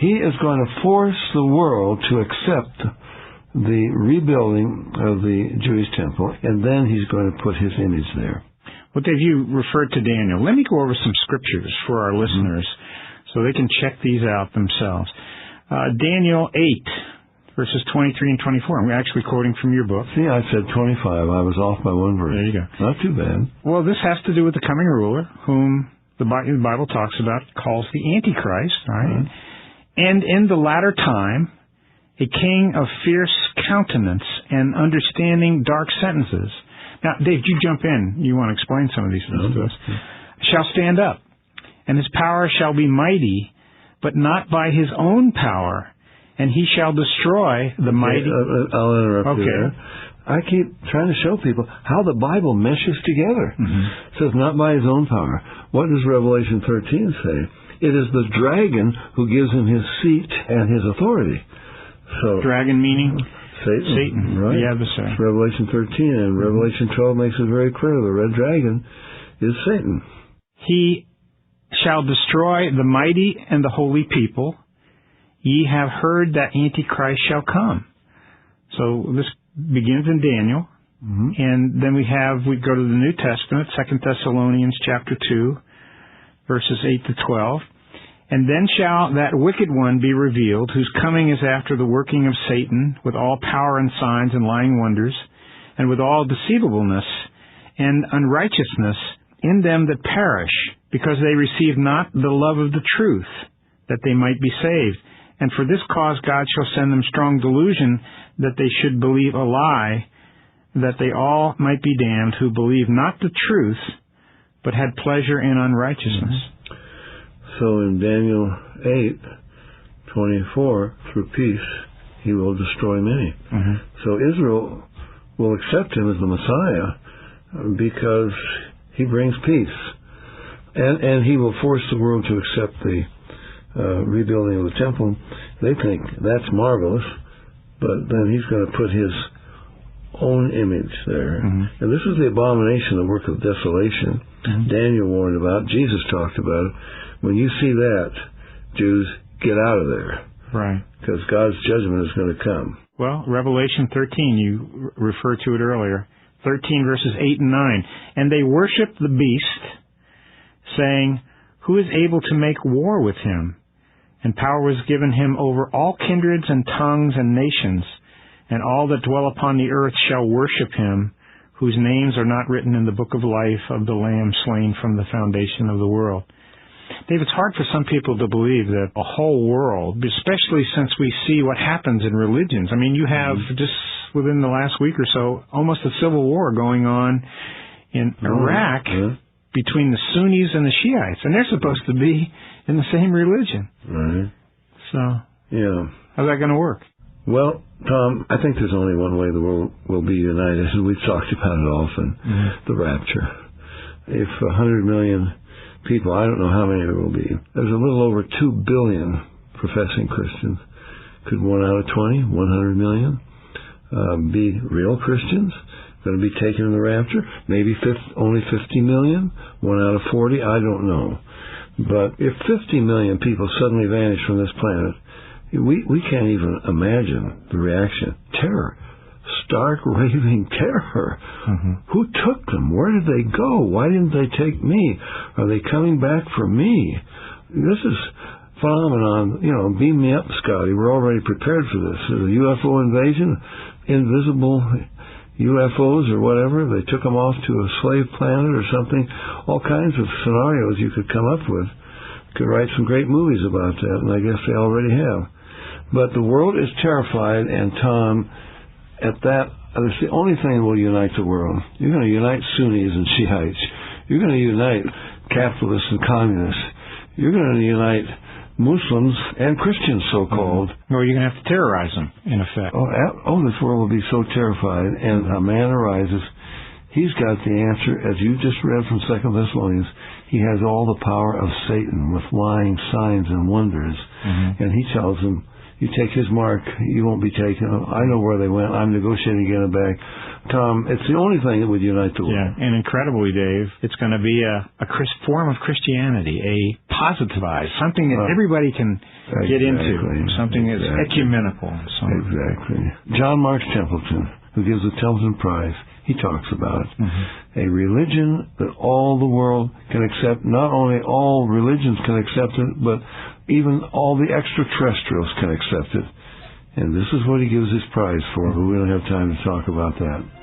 He is going to force the world to accept the rebuilding of the Jewish temple, and then he's going to put his image there. Well, Dave, you referred to Daniel. Let me go over some scriptures for our listeners so they can check these out themselves. Daniel 8, verses 23 and 24. I'm actually quoting from your book. See, I said 25. I was off by one verse. There you go. Not too bad. Well, this has to do with the coming ruler, whom the Bible talks about, calls the Antichrist, right? And in the latter time, a king of fierce countenance and understanding dark sentences. Now, Dave, you jump in. You want to explain some of these things to us. Shall stand up, and his power shall be mighty, but not by his own power, and he shall destroy the mighty... I'll interrupt you there. I keep trying to show people how the Bible meshes together. It says, not by his own power. What does Revelation 13 say? It is the dragon who gives him his seat and his authority. So, dragon meaning? Satan, right? The adversary. Revelation 13, and Revelation 12 makes it very clear. The red dragon is Satan. He shall destroy the mighty and the holy people. Ye have heard that Antichrist shall come. So this begins in Daniel, and then we go to the New Testament, 2 Thessalonians chapter 2, verses 8 to 12. And then shall that wicked one be revealed, whose coming is after the working of Satan, with all power and signs and lying wonders, and with all deceivableness and unrighteousness in them that perish, because they receive not the love of the truth, that they might be saved. And for this cause God shall send them strong delusion, that they should believe a lie, that they all might be damned, who believe not the truth, but had pleasure in unrighteousness. So in Daniel 8:24, through peace, he will destroy many. So Israel will accept him as the Messiah because he brings peace. And he will force the world to accept the rebuilding of the temple. They think that's marvelous, but then he's going to put his own image there. And this is the abomination, the work of desolation. Daniel warned about, Jesus talked about it. When you see that, Jews, get out of there. Right. Because God's judgment is going to come. Well, Revelation 13, you referred to it earlier. 13 verses 8 and 9. And they worshiped the beast, saying, Who is able to make war with him? And power was given him over all kindreds and tongues and nations, and all that dwell upon the earth shall worship him, whose names are not written in the book of life of the Lamb slain from the foundation of the world. Dave, it's hard for some people to believe that a whole world, especially since we see what happens in religions. I mean, you have just within the last week or so almost a civil war going on in Iraq between the Sunnis and the Shiites, and they're supposed to be in the same religion. Right. So, how's that going to work? Well, Tom, I think there's only one way the world will be united, and we've talked about it often, the rapture. If 100 million people, I don't know how many there will be, there's a little over 2 billion professing Christians. Could 1 out of 20, 100 million, be real Christians, going to be taken in the rapture? Maybe only 50 million, 1 out of 40, I don't know. But if 50 million people suddenly vanish from this planet, we can't even imagine the reaction. Terror. Stark, raving terror. Who took them? Where did they go? Why didn't they take me? Are they coming back for me? This is phenomenon, beam me up, Scotty. We're already prepared for this. The UFO invasion, invisible UFOs or whatever, they took them off to a slave planet or something. All kinds of scenarios you could come up with. Could write some great movies about that, and I guess they already have. But the world is terrified, and Tom, at that, it's the only thing that will unite the world. You're going to unite Sunnis and Shiites. You're going to unite capitalists and communists. You're going to unite Muslims and Christians, so-called. Or you're going to have to terrorize them, in effect. Oh, this world will be so terrified, and a man arises. He's got the answer, as you just read from 2 Thessalonians. He has all the power of Satan with lying signs and wonders. And he tells them, you take his mark, you won't be taken. I know where they went. I'm negotiating to get them back. Tom, it's the only thing that would unite the world. Yeah, and incredibly, Dave, it's going to be a form of Christianity, a positivized, something that everybody can get into, something that's ecumenical. So. Exactly. John Mark Templeton, who gives the Templeton Prize, he talks about a religion that all the world can accept. Not only all religions can accept it, but even all the extraterrestrials can accept it. And this is what he gives his prize for, but we don't have time to talk about that.